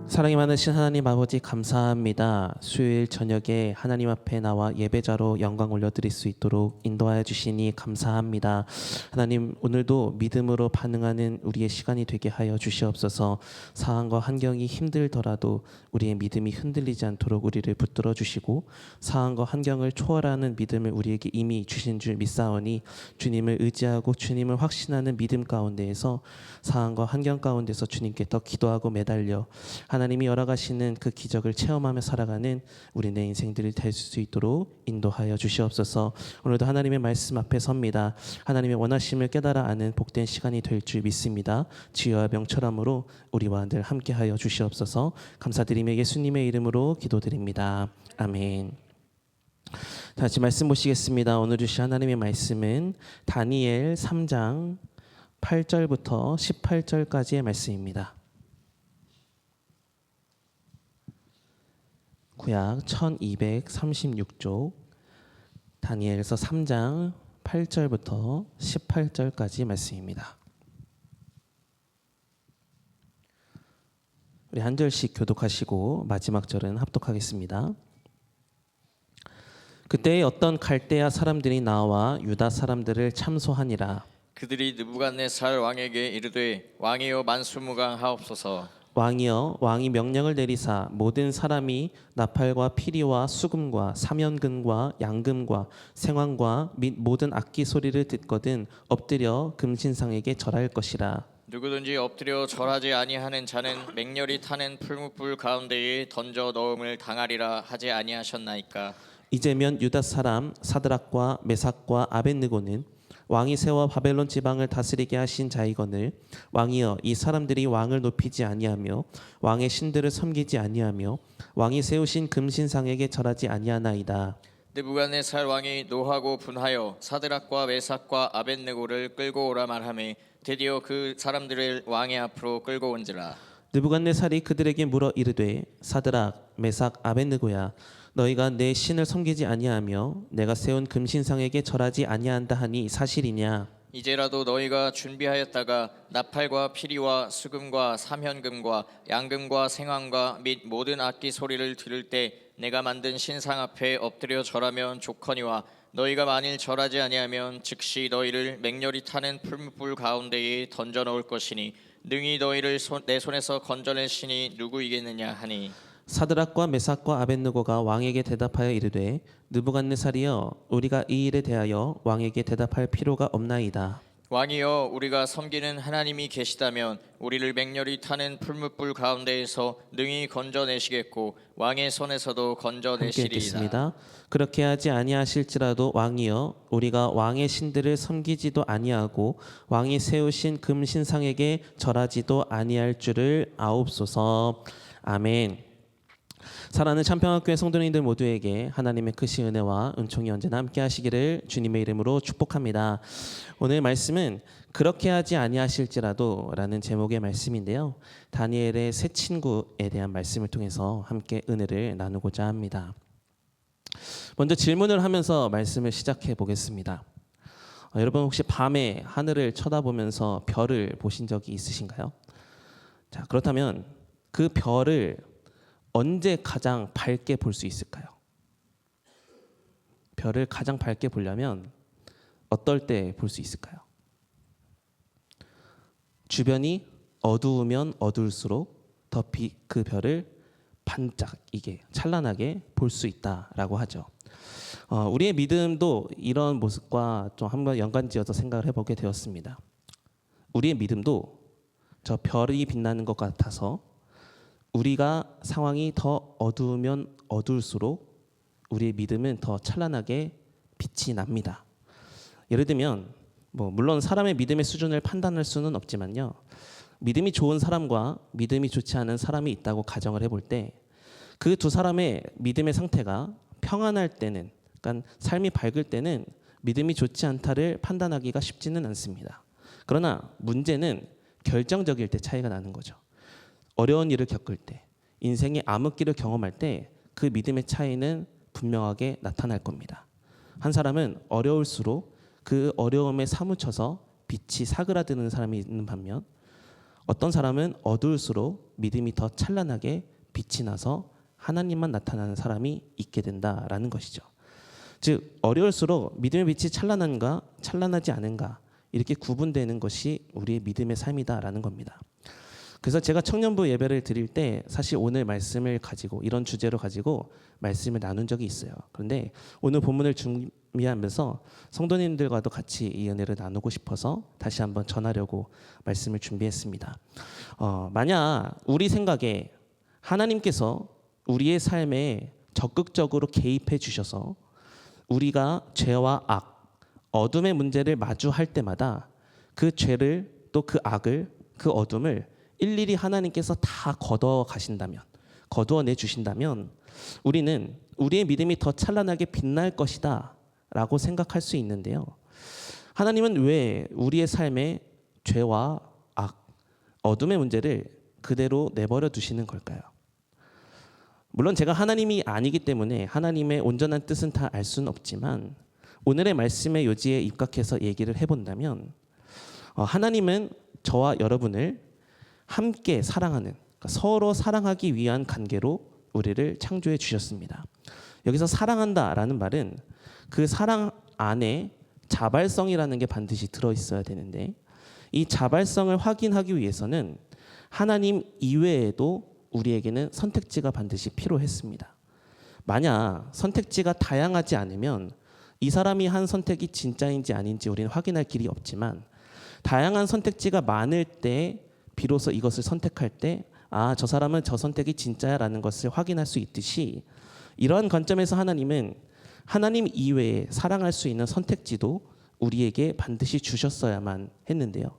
사랑이 많으신 하나님 아버지 감사합니다. 수요일 저녁에 하나님 앞에 나와 예배자로 영광 올려드릴 수 있도록 인도하여 주시니 감사합니다. 하나님, 오늘도 믿음으로 반응하는 우리의 시간이 되게 하여 주시옵소서. 상황과 환경이 힘들더라도 우리의 믿음이 흔들리지 않도록 우리를 붙들어 주시고, 상황과 환경을 초월하는 믿음을 우리에게 이미 주신 줄 믿사오니 주님을 의지하고 주님을 확신하는 믿음 가운데에서 상황과 환경 가운데서 주님께 더 기도하고 매달려 하나님이 열어가시는 그 기적을 체험하며 살아가는 우리 내 인생들이 될 수 있도록 인도하여 주시옵소서. 오늘도 하나님의 말씀 앞에 섭니다. 하나님의 원하심을 깨달아 아는 복된 시간이 될 줄 믿습니다. 지혜와 명철함으로 우리와 늘 함께하여 주시옵소서. 감사드리며 예수님의 이름으로 기도드립니다. 아멘. 다시 말씀 보시겠습니다. 오늘 주신 하나님의 말씀은 다니엘 3장 8절부터 18절까지의 말씀입니다. 구약 1236쪽 다니엘서 3장 8절부터 18절까지 말씀입니다. 우리 한 절씩 교독하시고 마지막 절은 합독하겠습니다. 그때 어떤 갈대아 사람들이 나와 유다 사람들을 참소하니라. 그들이 느부갓네살 왕에게 이르되 왕이여 만수무강하옵소서. 왕이여, 왕이 명령을 내리사 모든 사람이 나팔과 피리와 수금과 사면금과 양금과 생황과 및 모든 악기 소리를 듣거든 엎드려 금신상에게 절할 것이라. 누구든지 엎드려 절하지 아니하는 자는 맹렬히 타는 풀무불 가운데에 던져 넣음을 당하리라 하지 아니하셨나이까. 이제면 유다 사람 사드락과 메삭과 아벳느고는 왕이 세워 바벨론 지방을 다스리게 하신 자이거늘 왕이여, 이 사람들이 왕을 높이지 아니하며 왕의 신들을 섬기지 아니하며 왕이 세우신 금신상에게 절하지 아니하나이다. 느부갓네살 왕이 노하고 분하여 사드락과 메삭과 아벳느고를 끌고 오라 말하매 드디어 그 사람들을 왕의 앞으로 끌고 온지라. 느부갓네살이 그들에게 물어 이르되 사드락 메삭 아벳느고야, 너희가 내 신을 섬기지 아니하며 내가 세운 금신상에게 절하지 아니한다 하니 사실이냐? 이제라도 너희가 준비하였다가 나팔과 피리와 수금과 사면금과 양금과 생황과 및 모든 악기 소리를 들을 때 내가 만든 신상 앞에 엎드려 절하면 좋거니와 너희가 만일 절하지 아니하면 즉시 너희를 맹렬히 타는 풀무불 가운데에 던져 넣을 것이니 능히 너희를 내 손에서 건져낼 신이 누구이겠느냐 하니. 사드락과 메삭과 아벳느고가 왕에게 대답하여 이르되 느부갓네살이여, 우리가 이 일에 대하여 왕에게 대답할 필요가 없나이다. 왕이여, 우리가 섬기는 하나님이 계시다면 우리를 맹렬히 타는 풀무불 가운데에서 능히 건져내시겠고 왕의 손에서도 건져내시리이다. 그렇게 하지 아니하실지라도 왕이여, 우리가 왕의 신들을 섬기지도 아니하고 왕이 세우신 금신상에게 절하지도 아니할 줄을 아옵소서. 아멘. 사랑하는 참평학교의 성도님들 모두에게 하나님의 크신 은혜와 은총이 언제나 함께 하시기를 주님의 이름으로 축복합니다. 오늘 말씀은 그렇게 하지 아니하실지라도 라는 제목의 말씀인데요, 다니엘의 세 친구에 대한 말씀을 통해서 함께 은혜를 나누고자 합니다. 먼저 질문을 하면서 말씀을 시작해 보겠습니다. 여러분, 혹시 밤에 하늘을 쳐다보면서 별을 보신 적이 있으신가요? 자, 그렇다면 그 별을 언제 가장 밝게 볼 수 있을까요? 별을 가장 밝게 보려면 어떨 때 볼 수 있을까요? 주변이 어두우면 어두울수록 더 그 별을 반짝이게 찬란하게 볼 수 있다라고 하죠. 우리의 믿음도 이런 모습과 좀 한번 연관지어서 생각을 해보게 되었습니다. 우리의 믿음도 저 별이 빛나는 것 같아서 우리가 상황이 더 어두우면 어두울수록 우리의 믿음은 더 찬란하게 빛이 납니다. 예를 들면 물론 사람의 믿음의 수준을 판단할 수는 없지만요, 믿음이 좋은 사람과 믿음이 좋지 않은 사람이 있다고 가정을 해볼 때 그 두 사람의 믿음의 상태가 평안할 때는, 그러니까 삶이 밝을 때는 믿음이 좋지 않다를 판단하기가 쉽지는 않습니다. 그러나 문제는 결정적일 때 차이가 나는 거죠. 어려운 일을 겪을 때, 인생의 암흑기를 경험할 때 그 믿음의 차이는 분명하게 나타날 겁니다. 한 사람은 어려울수록 그 어려움에 사무쳐서 빛이 사그라드는 사람이 있는 반면, 어떤 사람은 어두울수록 믿음이 더 찬란하게 빛이 나서 하나님만 나타나는 사람이 있게 된다라는 것이죠. 즉 어려울수록 믿음의 빛이 찬란한가 찬란하지 않은가 이렇게 구분되는 것이 우리의 믿음의 삶이다라는 겁니다. 그래서 제가 청년부 예배를 드릴 때 사실 오늘 말씀을 가지고 이런 주제로 가지고 말씀을 나눈 적이 있어요. 그런데 오늘 본문을 준비하면서 성도님들과도 같이 이 은혜를 나누고 싶어서 다시 한번 전하려고 말씀을 준비했습니다. 만약 우리 생각에 하나님께서 우리의 삶에 적극적으로 개입해 주셔서 우리가 죄와 악, 어둠의 문제를 마주할 때마다 그 죄를 또 그 악을 그 어둠을 일일이 하나님께서 다 거두어내 주신다면 우리는 우리의 믿음이 더 찬란하게 빛날 것이다 라고 생각할 수 있는데요. 하나님은 왜 우리의 삶에 죄와 악, 어둠의 문제를 그대로 내버려 두시는 걸까요? 물론 제가 하나님이 아니기 때문에 하나님의 온전한 뜻은 다 알 수는 없지만 오늘의 말씀의 요지에 입각해서 얘기를 해본다면 하나님은 저와 여러분을 함께 사랑하는, 그러니까 서로 사랑하기 위한 관계로 우리를 창조해 주셨습니다. 여기서 사랑한다라는 말은 그 사랑 안에 자발성이라는 게 반드시 들어있어야 되는데 이 자발성을 확인하기 위해서는 하나님 이외에도 우리에게는 선택지가 반드시 필요했습니다. 만약 선택지가 다양하지 않으면 이 사람이 한 선택이 진짜인지 아닌지 우리는 확인할 길이 없지만 다양한 선택지가 많을 때 비로소 이것을 선택할 때 저 사람은 저 선택이 진짜야라는 것을 확인할 수 있듯이 이러한 관점에서 하나님은 하나님 이외에 사랑할 수 있는 선택지도 우리에게 반드시 주셨어야만 했는데요.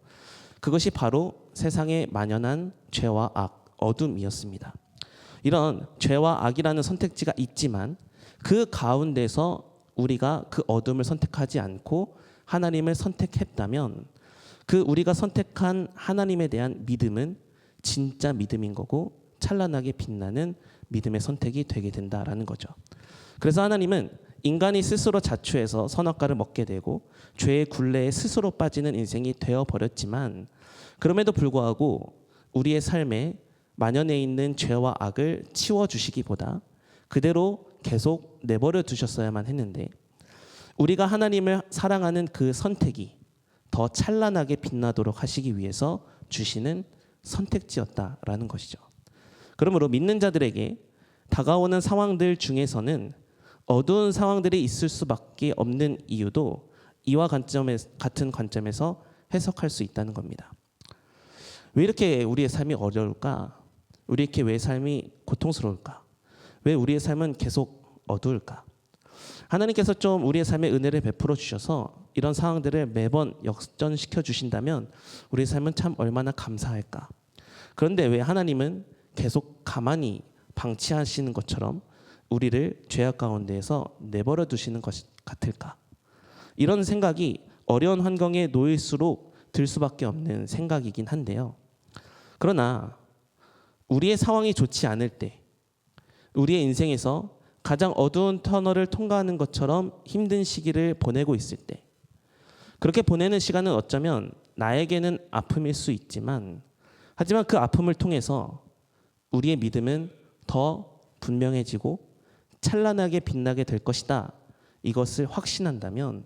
그것이 바로 세상에 만연한 죄와 악, 어둠이었습니다. 이런 죄와 악이라는 선택지가 있지만 그 가운데서 우리가 그 어둠을 선택하지 않고 하나님을 선택했다면 그 우리가 선택한 하나님에 대한 믿음은 진짜 믿음인 거고 찬란하게 빛나는 믿음의 선택이 되게 된다라는 거죠. 그래서 하나님은 인간이 스스로 자초해서 선악과를 먹게 되고 죄의 굴레에 스스로 빠지는 인생이 되어버렸지만 그럼에도 불구하고 우리의 삶에 만연해 있는 죄와 악을 치워주시기보다 그대로 계속 내버려 두셨어야만 했는데 우리가 하나님을 사랑하는 그 선택이 더 찬란하게 빛나도록 하시기 위해서 주시는 선택지였다라는 것이죠. 그러므로 믿는 자들에게 다가오는 상황들 중에서는 어두운 상황들이 있을 수밖에 없는 이유도 이와 같은 관점에서 해석할 수 있다는 겁니다. 왜 이렇게 우리의 삶이 어려울까? 우리 왜 삶이 고통스러울까? 왜 우리의 삶은 계속 어두울까? 하나님께서 좀 우리의 삶에 은혜를 베풀어 주셔서 이런 상황들을 매번 역전시켜 주신다면 우리의 삶은 참 얼마나 감사할까? 그런데 왜 하나님은 계속 가만히 방치하시는 것처럼 우리를 죄악 가운데에서 내버려 두시는 것 같을까? 이런 생각이 어려운 환경에 놓일수록 들 수밖에 없는 생각이긴 한데요. 그러나 우리의 상황이 좋지 않을 때 우리의 인생에서 가장 어두운 터널을 통과하는 것처럼 힘든 시기를 보내고 있을 때 그렇게 보내는 시간은 어쩌면 나에게는 아픔일 수 있지만 하지만 그 아픔을 통해서 우리의 믿음은 더 분명해지고 찬란하게 빛나게 될 것이다. 이것을 확신한다면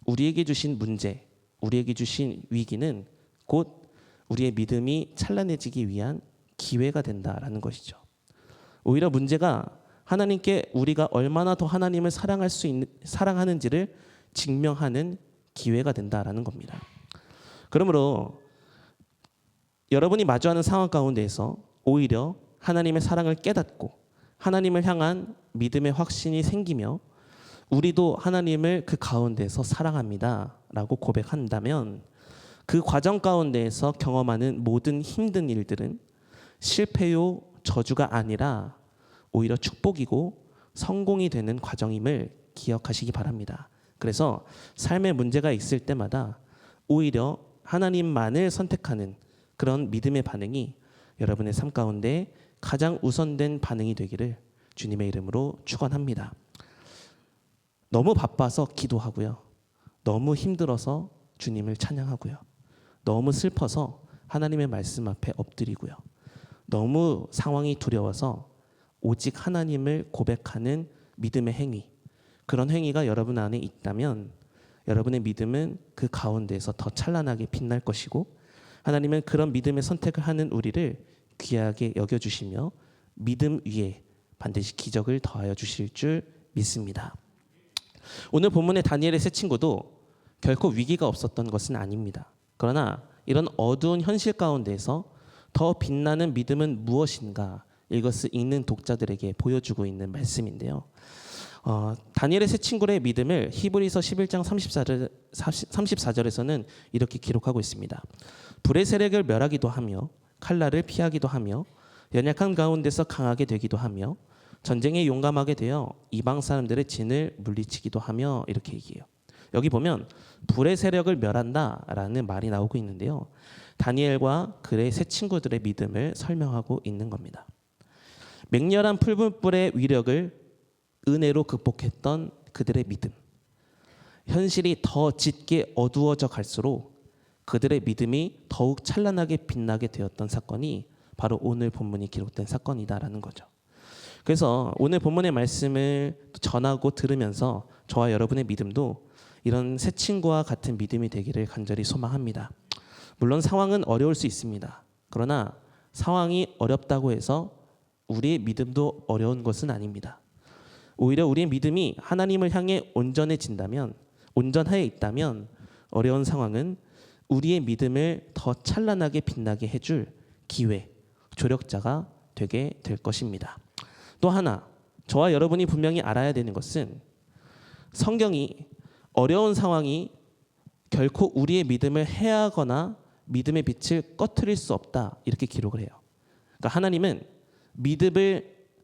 우리에게 주신 문제, 우리에게 주신 위기는 곧 우리의 믿음이 찬란해지기 위한 기회가 된다라는 것이죠. 오히려 문제가 하나님께 우리가 얼마나 더 하나님을 사랑하는지를 증명하는 기회가 된다라는 겁니다. 그러므로 여러분이 마주하는 상황 가운데에서 오히려 하나님의 사랑을 깨닫고 하나님을 향한 믿음의 확신이 생기며 우리도 하나님을 그 가운데서 사랑합니다 라고 고백한다면 그 과정 가운데에서 경험하는 모든 힘든 일들은 실패요 저주가 아니라 오히려 축복이고 성공이 되는 과정임을 기억하시기 바랍니다. 그래서 삶에 문제가 있을 때마다 오히려 하나님만을 선택하는 그런 믿음의 반응이 여러분의 삶 가운데 가장 우선된 반응이 되기를 주님의 이름으로 축원합니다. 너무 바빠서 기도하고요. 너무 힘들어서 주님을 찬양하고요. 너무 슬퍼서 하나님의 말씀 앞에 엎드리고요. 너무 상황이 두려워서 오직 하나님을 고백하는 믿음의 행위, 그런 행위가 여러분 안에 있다면 여러분의 믿음은 그 가운데에서 더 찬란하게 빛날 것이고, 하나님은 그런 믿음의 선택을 하는 우리를 귀하게 여겨주시며 믿음 위에 반드시 기적을 더하여 주실 줄 믿습니다. 오늘 본문의 다니엘의 세 친구도 결코 위기가 없었던 것은 아닙니다. 그러나 이런 어두운 현실 가운데에서 더 빛나는 믿음은 무엇인가, 이것을 읽는 독자들에게 보여주고 있는 말씀인데요. 다니엘의 세 친구의 믿음을 히브리서 11장 34절에서는 이렇게 기록하고 있습니다. 불의 세력을 멸하기도 하며 칼날을 피하기도 하며 연약한 가운데서 강하게 되기도 하며 전쟁에 용감하게 되어 이방 사람들의 진을 물리치기도 하며, 이렇게 얘기해요. 여기 보면 불의 세력을 멸한다라는 말이 나오고 있는데요. 다니엘과 그의 세 친구들의 믿음을 설명하고 있는 겁니다. 맹렬한 풀불불의 위력을 은혜로 극복했던 그들의 믿음, 현실이 더 짙게 어두워져 갈수록 그들의 믿음이 더욱 찬란하게 빛나게 되었던 사건이 바로 오늘 본문이 기록된 사건이다라는 거죠. 그래서 오늘 본문의 말씀을 전하고 들으면서 저와 여러분의 믿음도 이런 새 친구와 같은 믿음이 되기를 간절히 소망합니다. 물론 상황은 어려울 수 있습니다. 그러나 상황이 어렵다고 해서 우리의 믿음도 어려운 것은 아닙니다. 오히려 우리의 믿음이 하나님을 향해 온전하여 있다면 어려운 상황은 우리의 믿음을 더 찬란하게 빛나게 해줄 기회, 조력자가 되게 될 것입니다. 또 하나, 저와 여러분이 분명히 알아야 되는 것은 성경이 어려운 상황이 결코 우리의 믿음을 해하거나 믿음의 빛을 꺼트릴 수 없다, 이렇게 기록을 해요. 그러니까 하나님은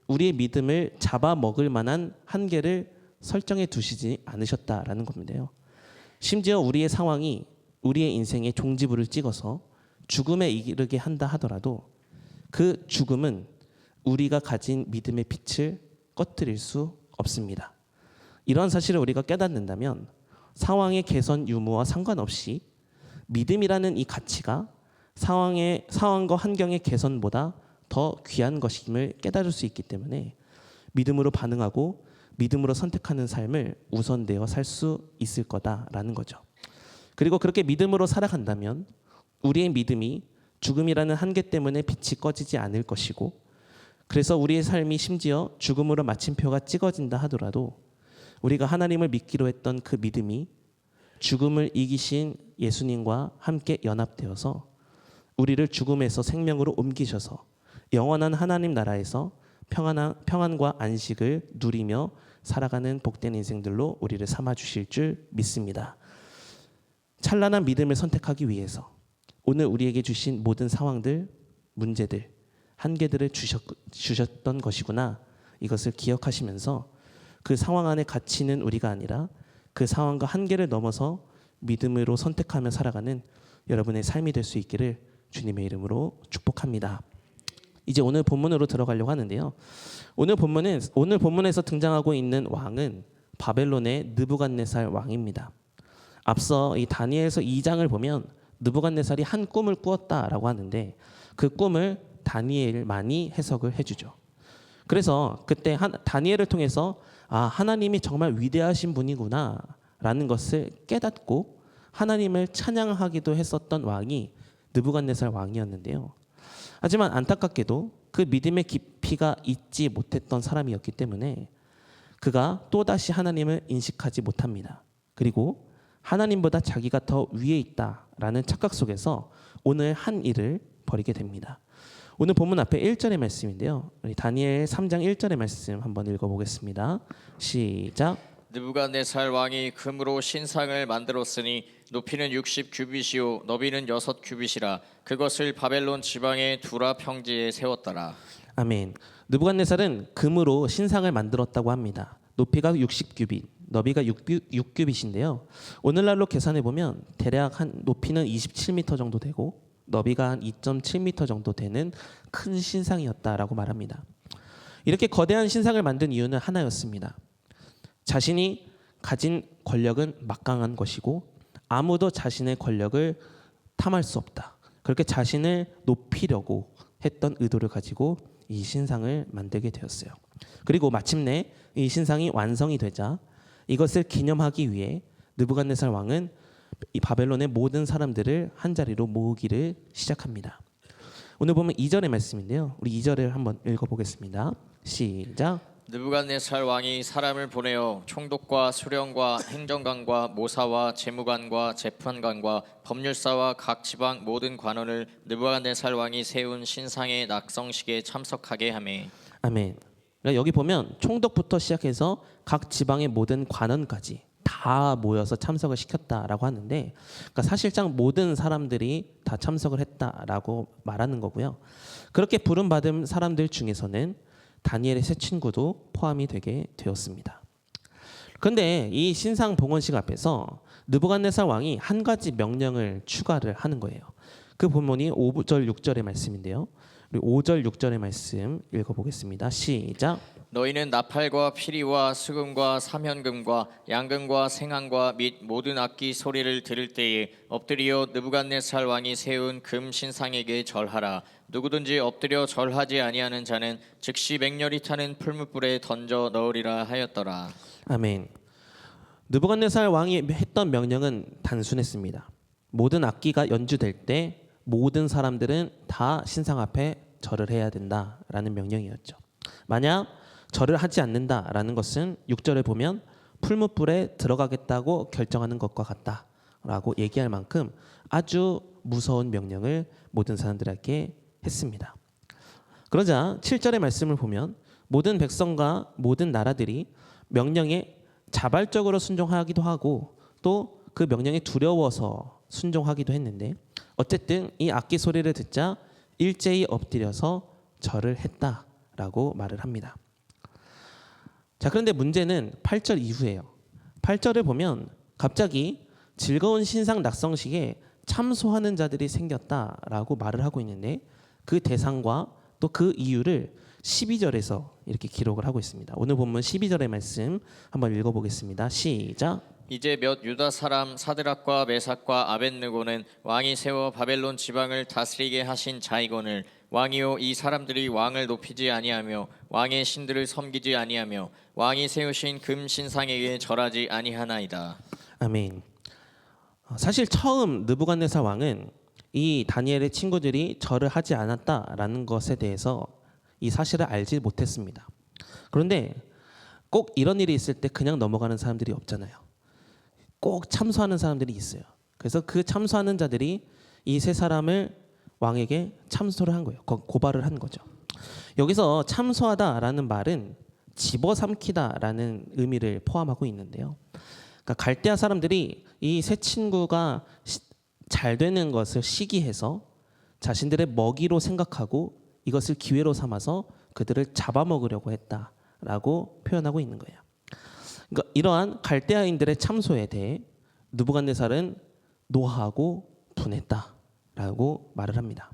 우리의 믿음을 잡아먹을 만한 한계를 설정해 두시지 않으셨다라는 건데요. 심지어 우리의 상황이 우리의 인생의 종지부를 찍어서 죽음에 이르게 한다 하더라도 그 죽음은 우리가 가진 믿음의 빛을 꺼트릴 수 없습니다. 이러한 사실을 우리가 깨닫는다면 상황의 개선 유무와 상관없이 믿음이라는 이 가치가 상황과 환경의 개선보다 더 귀한 것임을 깨달을 수 있기 때문에 믿음으로 반응하고 믿음으로 선택하는 삶을 우선되어 살 수 있을 거다라는 거죠. 그리고 그렇게 믿음으로 살아간다면 우리의 믿음이 죽음이라는 한계 때문에 빛이 꺼지지 않을 것이고, 그래서 우리의 삶이 심지어 죽음으로 마침표가 찍어진다 하더라도 우리가 하나님을 믿기로 했던 그 믿음이 죽음을 이기신 예수님과 함께 연합되어서 우리를 죽음에서 생명으로 옮기셔서 영원한 하나님 나라에서 평안과 안식을 누리며 살아가는 복된 인생들로 우리를 삼아주실 줄 믿습니다. 찬란한 믿음을 선택하기 위해서 오늘 우리에게 주신 모든 상황들, 문제들, 한계들을 주셨던 것이구나, 이것을 기억하시면서 그 상황 안에 갇히는 우리가 아니라 그 상황과 한계를 넘어서 믿음으로 선택하며 살아가는 여러분의 삶이 될 수 있기를 주님의 이름으로 축복합니다. 이제 오늘 본문으로 들어가려고 하는데요. 오늘 본문에서 등장하고 있는 왕은 바벨론의 느부갓네살 왕입니다. 앞서 이 다니엘서 2장을 보면 느부갓네살이 한 꿈을 꾸었다라고 하는데 그 꿈을 다니엘만이 해석을 해주죠. 그래서 그때 다니엘을 통해서 하나님이 정말 위대하신 분이구나라는 것을 깨닫고 하나님을 찬양하기도 했었던 왕이 느부갓네살 왕이었는데요. 하지만 안타깝게도 그 믿음의 깊이가 있지 못했던 사람이었기 때문에 그가 또다시 하나님을 인식하지 못합니다. 그리고 하나님보다 자기가 더 위에 있다라는 착각 속에서 오늘 한 일을 벌이게 됩니다. 오늘 본문 앞에 1절의 말씀인데요. 우리 다니엘 3장 1절의 말씀 한번 읽어보겠습니다. 시작. 느부갓네살 왕이 금으로 신상을 만들었으니 높이는 60규빗이요 너비는 6규빗이라 그것을 바벨론 지방의 두라 평지에 세웠더라. 아멘. 느부갓네살은 금으로 신상을 만들었다고 합니다. 높이가 60규빗, 너비가 6규빗인데요. 오늘날로 계산해 보면 대략 한 높이는 27m 정도 되고 너비가 한 2.7m 정도 되는 큰 신상이었다라고 말합니다. 이렇게 거대한 신상을 만든 이유는 하나였습니다. 자신이 가진 권력은 막강한 것이고 아무도 자신의 권력을 탐할 수 없다. 그렇게 자신을 높이려고 했던 의도를 가지고 이 신상을 만들게 되었어요. 그리고 마침내 이 신상이 완성이 되자 이것을 기념하기 위해 느부갓네살 왕은 이 바벨론의 모든 사람들을 한 자리로 모으기를 시작합니다. 오늘 보면 2절의 말씀인데요. 우리 2절을 한번 읽어보겠습니다. 시작. 느부갓네살 왕이 사람을 보내어 총독과 수령과 행정관과 모사와 재무관과 재판관과 법률사와 각 지방 모든 관원을 느부갓네살 왕이 세운 신상의 낙성식에 참석하게 하매. 아멘. 그러니까 여기 보면 총독부터 시작해서 각 지방의 모든 관원까지 다 모여서 참석을 시켰다라고 하는데, 그러니까 사실상 모든 사람들이 다 참석을 했다라고 말하는 거고요. 그렇게 부름받은 사람들 중에서는 다니엘의 세 친구도 포함이 되게 되었습니다. 그런데 이 신상 봉헌식 앞에서 느부갓네살 왕이 한 가지 명령을 추가를 하는 거예요. 그 본문이 5절 6절의 말씀인데요. 우리 5절 6절의 말씀 읽어보겠습니다. 시작. 너희는 나팔과 피리와 수금과 사면금과 양금과 생황과 및 모든 악기 소리를 들을 때에 엎드려 느부갓네살 왕이 세운 금 신상에게 절하라. 누구든지 엎드려 절하지 아니하는 자는 즉시 맹렬히 타는 풀무불에 던져 넣으리라 하였더라. 아멘. 느부갓네살 왕이 했던 명령은 단순했습니다. 모든 악기가 연주될 때 모든 사람들은 다 신상 앞에 절을 해야 된다라는 명령이었죠. 만약 절을 하지 않는다라는 것은 6절에 보면 풀무불에 들어가겠다고 결정하는 것과 같다라고 얘기할 만큼 아주 무서운 명령을 모든 사람들에게 했습니다. 그러자 7절의 말씀을 보면 모든 백성과 모든 나라들이 명령에 자발적으로 순종하기도 하고 또 그 명령에 두려워서 순종하기도 했는데, 어쨌든 이 악기 소리를 듣자 일제히 엎드려서 절을 했다라고 말을 합니다. 자, 그런데 문제는 8절 이후예요. 8절을 보면 갑자기 즐거운 신상 낙성식에 참소하는 자들이 생겼다라고 말을 하고 있는데, 그 대상과 또 그 이유를 12절에서 이렇게 기록을 하고 있습니다. 오늘 본문 12절의 말씀 한번 읽어보겠습니다. 시작. 이제 몇 유다 사람 사드락과 메삭과 아벳느고는 왕이 세워 바벨론 지방을 다스리게 하신 자이거늘 왕이요 이 사람들이 왕을 높이지 아니하며 왕의 신들을 섬기지 아니하며 왕이 세우신 금 신상에게 절하지 아니하나이다. 아멘. 사실 처음 느부갓네살 왕은 이 다니엘의 친구들이 절을 하지 않았다라는 것에 대해서 이 사실을 알지 못했습니다. 그런데 꼭 이런 일이 있을 때 그냥 넘어가는 사람들이 없잖아요. 꼭 참소하는 사람들이 있어요. 그래서 그 참소하는 자들이 이 세 사람을 왕에게 참소를 한 거예요. 고발을 한 거죠. 여기서 참소하다라는 말은 집어삼키다라는 의미를 포함하고 있는데요. 그러니까 갈대아 사람들이 이 세 친구가 잘 되는 것을 시기해서 자신들의 먹이로 생각하고 이것을 기회로 삼아서 그들을 잡아먹으려고 했다라고 표현하고 있는 거예요. 그러니까 이러한 갈대아인들의 참소에 대해 느부갓네살은 노하고 분했다라고 말을 합니다.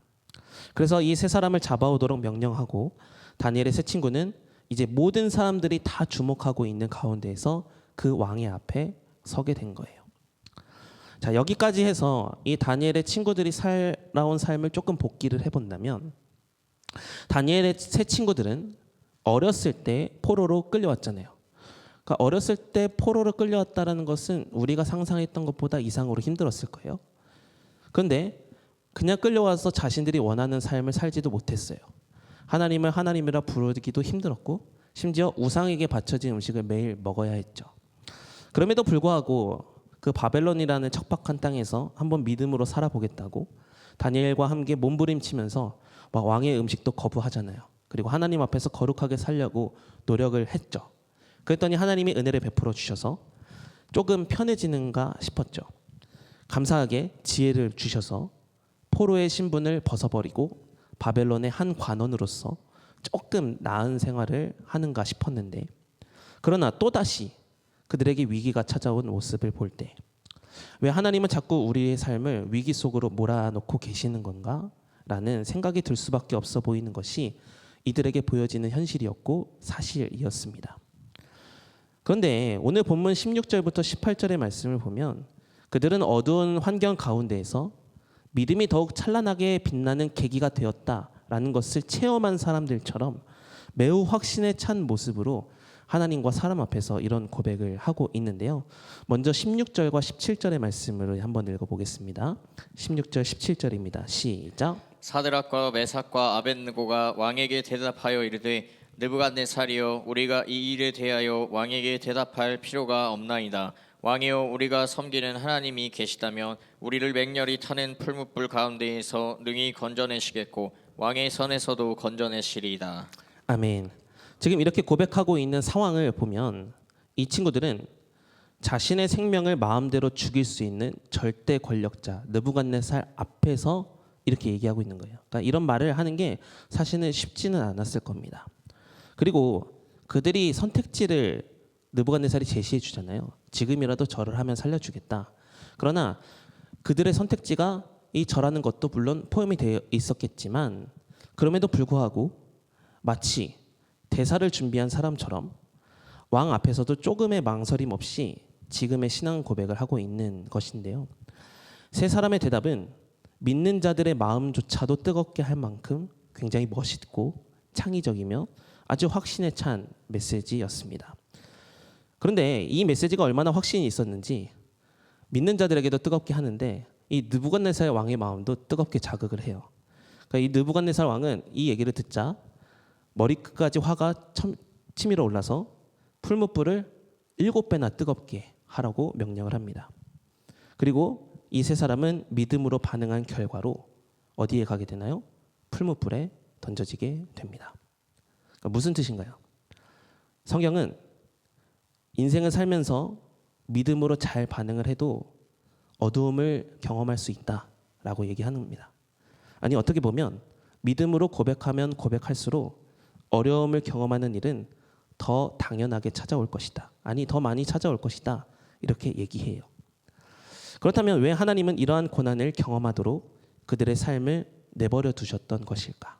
그래서 이 세 사람을 잡아오도록 명령하고 다니엘의 세 친구는 이제 모든 사람들이 다 주목하고 있는 가운데에서 그 왕의 앞에 서게 된 거예요. 자, 여기까지 해서 이 다니엘의 친구들이 살아온 삶을 조금 복기를 해본다면, 다니엘의 세 친구들은 어렸을 때 포로로 끌려왔잖아요. 그러니까 어렸을 때 포로로 끌려왔다는 것은 우리가 상상했던 것보다 이상으로 힘들었을 거예요. 그런데 그냥 끌려와서 자신들이 원하는 삶을 살지도 못했어요. 하나님을 하나님이라 부르기도 힘들었고 심지어 우상에게 바쳐진 음식을 매일 먹어야 했죠. 그럼에도 불구하고 그 바벨론이라는 척박한 땅에서 한번 믿음으로 살아보겠다고 다니엘과 함께 몸부림치면서 막 왕의 음식도 거부하잖아요. 그리고 하나님 앞에서 거룩하게 살려고 노력을 했죠. 그랬더니 하나님이 은혜를 베풀어 주셔서 조금 편해지는가 싶었죠. 감사하게 지혜를 주셔서 포로의 신분을 벗어버리고 바벨론의 한 관원으로서 조금 나은 생활을 하는가 싶었는데, 그러나 또다시 그들에게 위기가 찾아온 모습을 볼 때 왜 하나님은 자꾸 우리의 삶을 위기 속으로 몰아넣고 계시는 건가? 라는 생각이 들 수밖에 없어 보이는 것이 이들에게 보여지는 현실이었고 사실이었습니다. 그런데 오늘 본문 16절부터 18절의 말씀을 보면 그들은 어두운 환경 가운데에서 믿음이 더욱 찬란하게 빛나는 계기가 되었다라는 것을 체험한 사람들처럼 매우 확신에 찬 모습으로 하나님과 사람 앞에서 이런 고백을 하고 있는데요. 먼저 16절과 17절의 말씀을 한번 읽어보겠습니다. 16절 17절입니다. 시작. 사드락과 메삭과 아벳느고가 왕에게 대답하여 이르되 느부갓네살이여 우리가 이 일에 대하여 왕에게 대답할 필요가 없나이다. 왕이여 우리가 섬기는 하나님이 계시다면 우리를 맹렬히 타는 풀무불 가운데에서 능히 건져내시겠고 왕의 손에서도 건져내시리이다. 아멘. 지금 이렇게 고백하고 있는 상황을 보면 이 친구들은 자신의 생명을 마음대로 죽일 수 있는 절대 권력자 느부갓네살 앞에서 이렇게 얘기하고 있는 거예요. 그러니까 이런 말을 하는 게 사실은 쉽지는 않았을 겁니다. 그리고 그들이 선택지를 느부갓네살이 제시해 주잖아요. 지금이라도 절을 하면 살려주겠다. 그러나 그들의 선택지가 이 절하는 것도 물론 포함이 되어 있었겠지만 그럼에도 불구하고 마치 대사를 준비한 사람처럼 왕 앞에서도 조금의 망설임 없이 지금의 신앙 고백을 하고 있는 것인데요. 세 사람의 대답은 믿는 자들의 마음조차도 뜨겁게 할 만큼 굉장히 멋있고 창의적이며 아주 확신에 찬 메시지였습니다. 그런데 이 메시지가 얼마나 확신이 있었는지 믿는 자들에게도 뜨겁게 하는데 이 느부갓네살 왕의 마음도 뜨겁게 자극을 해요. 그러니까 이 느부갓네살 왕은 이 얘기를 듣자 머리끝까지 화가 치밀어 올라서 풀무불을 7배나 뜨겁게 하라고 명령을 합니다. 그리고 이 세 사람은 믿음으로 반응한 결과로 어디에 가게 되나요? 풀무불에 던져지게 됩니다. 그러니까 무슨 뜻인가요? 성경은 인생을 살면서 믿음으로 잘 반응을 해도 어두움을 경험할 수 있다라고 얘기합니다. 아니 어떻게 보면 믿음으로 고백하면 고백할수록 어려움을 경험하는 일은 더 당연하게 찾아올 것이다. 아니 더 많이 찾아올 것이다. 이렇게 얘기해요. 그렇다면 왜 하나님은 이러한 고난을 경험하도록 그들의 삶을 내버려 두셨던 것일까?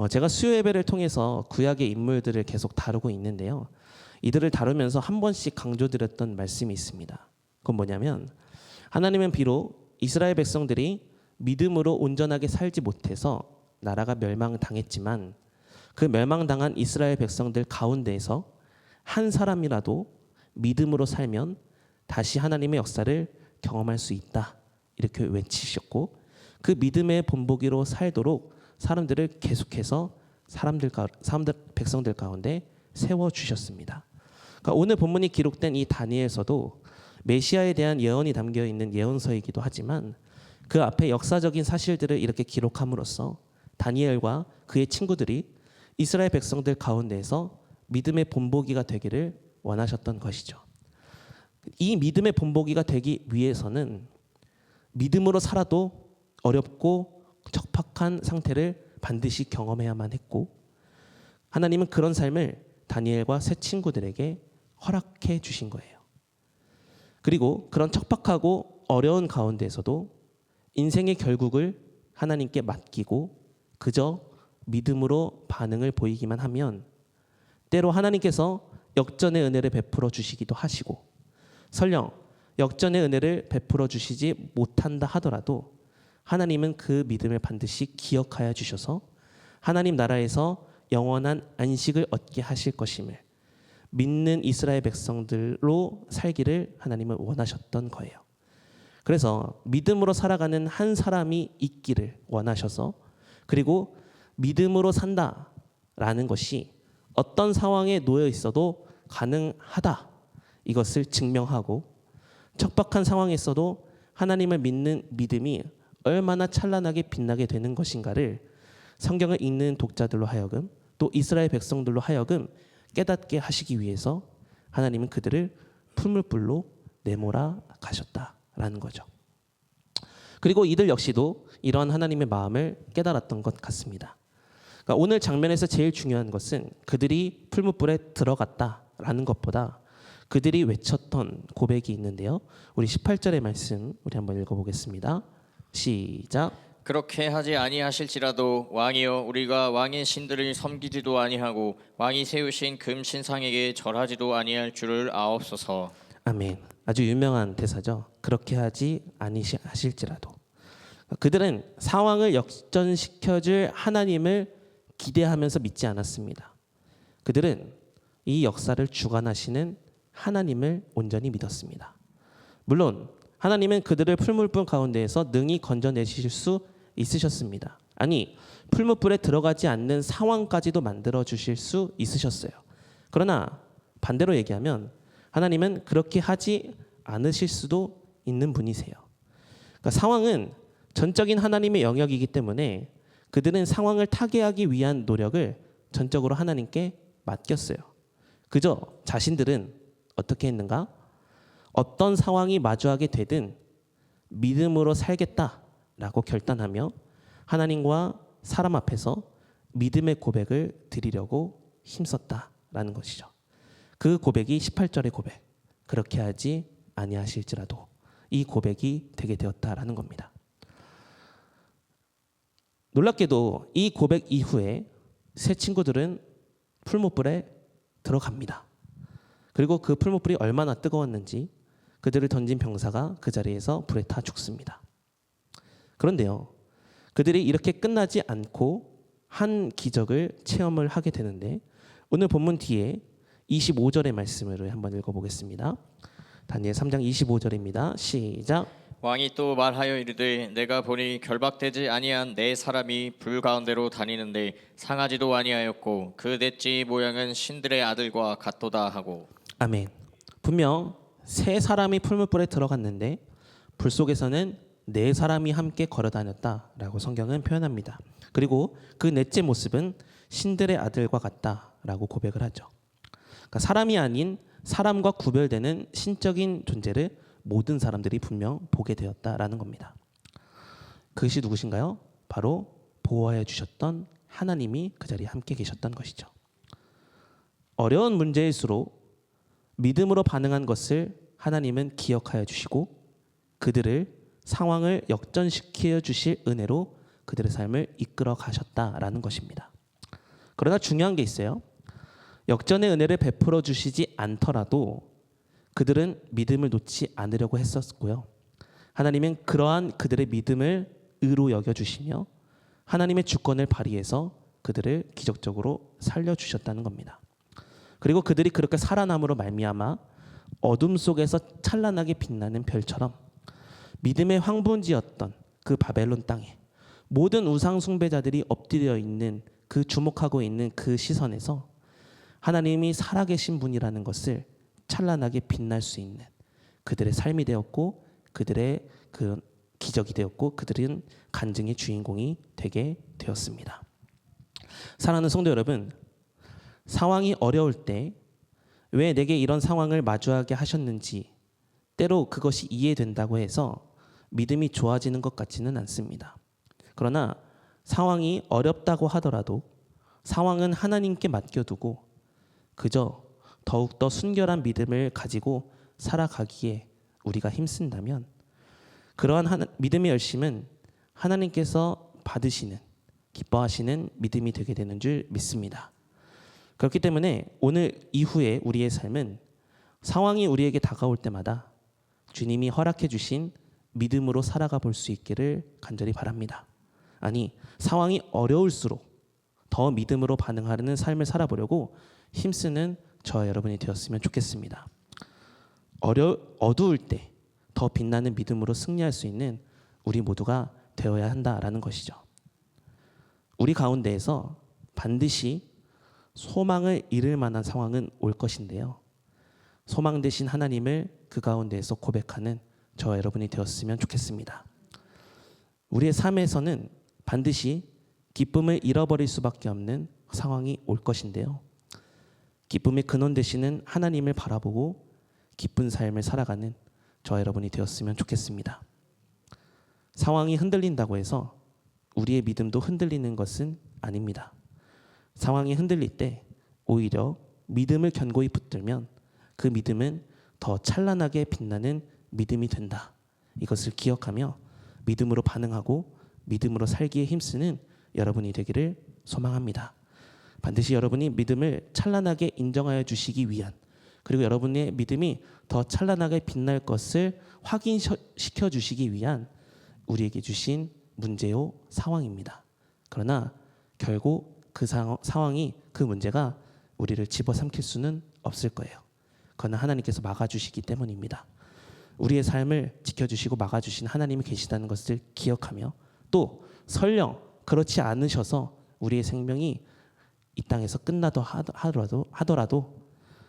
제가 수요 예배를 통해서 구약의 인물들을 계속 다루고 있는데요. 이들을 다루면서 한 번씩 강조드렸던 말씀이 있습니다. 그건 뭐냐면 하나님은 비록 이스라엘 백성들이 믿음으로 온전하게 살지 못해서 나라가 멸망당했지만 그 멸망당한 이스라엘 백성들 가운데에서 한 사람이라도 믿음으로 살면 다시 하나님의 역사를 경험할 수 있다. 이렇게 외치셨고 그 믿음의 본보기로 살도록 사람들을 계속해서 백성들 가운데 세워주셨습니다. 그러니까 오늘 본문이 기록된 이 다니엘서도 메시아에 대한 예언이 담겨 있는 예언서이기도 하지만 그 앞에 역사적인 사실들을 이렇게 기록함으로써 다니엘과 그의 친구들이 이스라엘 백성들 가운데에서 믿음의 본보기가 되기를 원하셨던 것이죠. 이 믿음의 본보기가 되기 위해서는 믿음으로 살아도 어렵고 척박한 상태를 반드시 경험해야만 했고 하나님은 그런 삶을 다니엘과 세 친구들에게 허락해 주신 거예요. 그리고 그런 척박하고 어려운 가운데에서도 인생의 결국을 하나님께 맡기고 그저 믿음으로 반응을 보이기만 하면 때로 하나님께서 역전의 은혜를 베풀어 주시기도 하시고 설령 역전의 은혜를 베풀어 주시지 못한다 하더라도 하나님은 그 믿음을 반드시 기억하여 주셔서 하나님 나라에서 영원한 안식을 얻게 하실 것임을 믿는 이스라엘 백성들로 살기를 하나님은 원하셨던 거예요. 그래서 믿음으로 살아가는 한 사람이 있기를 원하셔서 그리고 믿음으로 산다라는 것이 어떤 상황에 놓여 있어도 가능하다. 이것을 증명하고 척박한 상황에서도 하나님을 믿는 믿음이 얼마나 찬란하게 빛나게 되는 것인가를 성경을 읽는 독자들로 하여금 또 이스라엘 백성들로 하여금 깨닫게 하시기 위해서 하나님은 그들을 풀무불로 내몰아 가셨다라는 거죠. 그리고 이들 역시도 이러한 하나님의 마음을 깨달았던 것 같습니다. 그러니까 오늘 장면에서 제일 중요한 것은 그들이 풀무불에 들어갔다라는 것보다 그들이 외쳤던 고백이 있는데요. 우리 18절의 말씀 우리 한번 읽어보겠습니다. 시작. 그렇게 하지 아니하실지라도 왕이여 우리가 왕의 신들을 섬기지도 아니하고 왕이 세우신 금 신상에게 절하지도 아니할 줄을 아옵소서. 아멘. 아주 유명한 대사죠. 그렇게 하지 아니하실지라도. 그들은 상황을 역전시켜줄 하나님을 기대하면서 믿지 않았습니다. 그들은 이 역사를 주관하시는 하나님을 온전히 믿었습니다. 물론 하나님은 그들을 풀무불 가운데에서 능히 건져내실 수 있으셨습니다. 아니, 풀무불에 들어가지 않는 상황까지도 만들어 주실 수 있으셨어요. 그러나 반대로 얘기하면 하나님은 그렇게 하지 않으실 수도 있는 분이세요. 그러니까 상황은 전적인 하나님의 영역이기 때문에 그들은 상황을 타개하기 위한 노력을 전적으로 하나님께 맡겼어요. 그저 자신들은 어떻게 했는가? 어떤 상황이 마주하게 되든 믿음으로 살겠다라고 결단하며 하나님과 사람 앞에서 믿음의 고백을 드리려고 힘썼다라는 것이죠. 그 고백이 18절의 고백. 그렇게 하지 아니하실지라도 이 고백이 되게 되었다라는 겁니다. 놀랍게도 이 고백 이후에 세 친구들은 풀무불에 들어갑니다. 그리고 그 풀무불이 얼마나 뜨거웠는지 그들을 던진 병사가 그 자리에서 불에 타 죽습니다. 그런데요, 그들이 이렇게 끝나지 않고 한 기적을 체험을 하게 되는데 오늘 본문 뒤에 25절의 말씀을 한번 읽어보겠습니다. 다니엘 3장 25절입니다. 시작. 왕이 또 말하여 이르되 내가 보니 결박되지 아니한 네 사람이 불 가운데로 다니는데 상하지도 아니하였고 그 넷째 모양은 신들의 아들과 같도다 하고. 아멘. 분명 세 사람이 풀무불에 들어갔는데 불 속에서는 네 사람이 함께 걸어다녔다라고 성경은 표현합니다. 그리고 그 넷째 모습은 신들의 아들과 같다라고 고백을 하죠. 그러니까 사람이 아닌 사람과 구별되는 신적인 존재를 모든 사람들이 분명 보게 되었다라는 겁니다. 그것이 누구신가요? 바로 보호해 주셨던 하나님이 그 자리에 함께 계셨던 것이죠. 어려운 문제일수록 믿음으로 반응한 것을 하나님은 기억하여 주시고 그들을 상황을 역전시켜 주실 은혜로 그들의 삶을 이끌어 가셨다라는 것입니다. 그러나 중요한 게 있어요. 역전의 은혜를 베풀어 주시지 않더라도 그들은 믿음을 놓지 않으려고 했었고요. 하나님은 그러한 그들의 믿음을 의로 여겨주시며 하나님의 주권을 발휘해서 그들을 기적적으로 살려주셨다는 겁니다. 그리고 그들이 그렇게 살아남으로 말미암아 어둠 속에서 찬란하게 빛나는 별처럼 믿음의 황분지였던 그 바벨론 땅에 모든 우상 숭배자들이 엎드려 있는 그 주목하고 있는 그 시선에서 하나님이 살아계신 분이라는 것을 찬란하게 빛날 수 있는 그들의 삶이 되었고 그들의 그 기적이 되었고 그들은 간증의 주인공이 되게 되었습니다. 사랑하는 성도 여러분, 상황이 어려울 때 왜 내게 이런 상황을 마주하게 하셨는지 때로 그것이 이해된다고 해서 믿음이 좋아지는 것 같지는 않습니다. 그러나 상황이 어렵다고 하더라도 상황은 하나님께 맡겨두고 그저 더욱더 순결한 믿음을 가지고 살아가기에 우리가 힘쓴다면 그러한 믿음의 열심은 하나님께서 받으시는 기뻐하시는 믿음이 되게 되는 줄 믿습니다. 그렇기 때문에 오늘 이후에 우리의 삶은 상황이 우리에게 다가올 때마다 주님이 허락해 주신 믿음으로 살아가 볼 수 있기를 간절히 바랍니다. 아니, 상황이 어려울수록 더 믿음으로 반응하는 삶을 살아보려고 힘쓰는 저와 여러분이 되었으면 좋겠습니다. 어두울 때 더 빛나는 믿음으로 승리할 수 있는 우리 모두가 되어야 한다라는 것이죠. 우리 가운데에서 반드시 소망을 잃을 만한 상황은 올 것인데요. 소망 되신 하나님을 그 가운데에서 고백하는 저와 여러분이 되었으면 좋겠습니다. 우리의 삶에서는 반드시 기쁨을 잃어버릴 수밖에 없는 상황이 올 것인데요. 기쁨의 근원 되시는 하나님을 바라보고 기쁜 삶을 살아가는 저와 여러분이 되었으면 좋겠습니다. 상황이 흔들린다고 해서 우리의 믿음도 흔들리는 것은 아닙니다. 상황이 흔들릴 때 오히려 믿음을 견고히 붙들면 그 믿음은 더 찬란하게 빛나는 믿음이 된다. 이것을 기억하며 믿음으로 반응하고 믿음으로 살기에 힘쓰는 여러분이 되기를 소망합니다. 반드시 여러분이 믿음을 찬란하게 인정하여 주시기 위한 그리고 여러분의 믿음이 더 찬란하게 빛날 것을 확인시켜 주시기 위한 우리에게 주신 문제요 상황입니다. 그러나 결국 그 상황이 그 문제가 우리를 집어삼킬 수는 없을 거예요. 그러나 하나님께서 막아주시기 때문입니다. 우리의 삶을 지켜주시고 막아주신 하나님이 계시다는 것을 기억하며 또 설령 그렇지 않으셔서 우리의 생명이 이 땅에서 끝나도 하더라도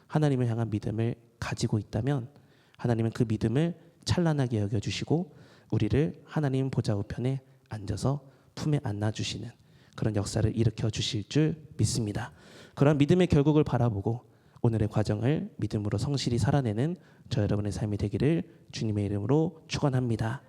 하나님을 향한 믿음을 가지고 있다면 하나님은 그 믿음을 찬란하게 여겨주시고 우리를 하나님 보좌 우편에 앉아서 품에 안아주시는 그런 역사를 일으켜 주실 줄 믿습니다. 그런 믿음의 결국을 바라보고 오늘의 과정을 믿음으로 성실히 살아내는 저 여러분의 삶이 되기를 주님의 이름으로 축원합니다.